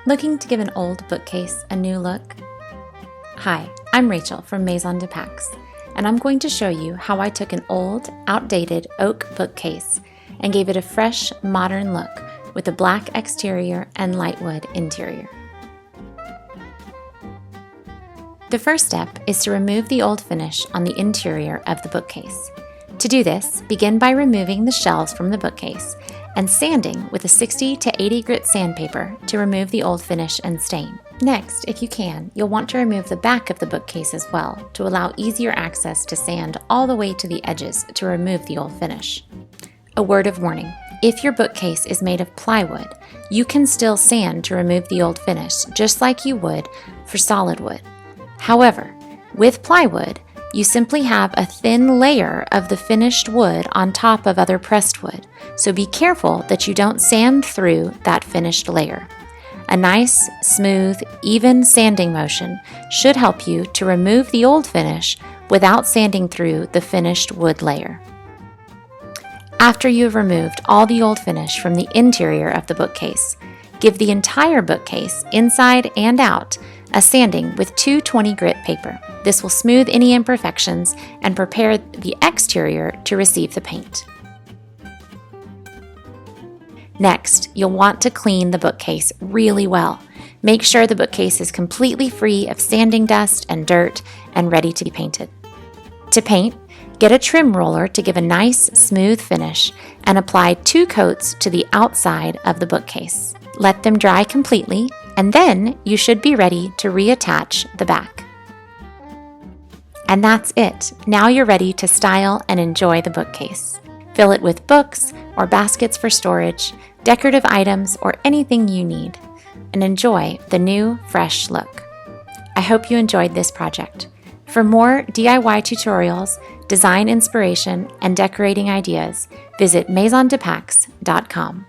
Looking to give an old bookcase a new look? Hi, I'm Rachel from Maison de Pax, and I'm going to show you how I took an old, outdated oak bookcase and gave it a fresh, modern look with a black exterior and light wood interior. The first step is to remove the old finish on the interior of the bookcase. To do this, begin by removing the shelves from the bookcase and sanding with a 60 to 80 grit sandpaper to remove the old finish and stain. Next, if you can, you'll want to remove the back of the bookcase as well to allow easier access to sand all the way to the edges to remove the old finish. A word of warning: if your bookcase is made of plywood, you can still sand to remove the old finish just like you would for solid wood. However, with plywood, you simply have a thin layer of the finished wood on top of other pressed wood, so be careful that you don't sand through that finished layer. A nice, smooth, even sanding motion should help you to remove the old finish without sanding through the finished wood layer. After you have removed all the old finish from the interior of the bookcase, give the entire bookcase, inside and out, a sanding with 220 grit paper. This will smooth any imperfections and prepare the exterior to receive the paint. Next, you'll want to clean the bookcase really well. Make sure the bookcase is completely free of sanding dust and dirt and ready to be painted. To paint, get a trim roller to give a nice, smooth finish and apply 2 coats to the outside of the bookcase. Let them dry completely, and then you should be ready to reattach the back. And that's it. Now you're ready to style and enjoy the bookcase. Fill it with books or baskets for storage, decorative items, or anything you need, and enjoy the new, fresh look. I hope you enjoyed this project. For more DIY tutorials, design inspiration, and decorating ideas, visit maisondepax.com.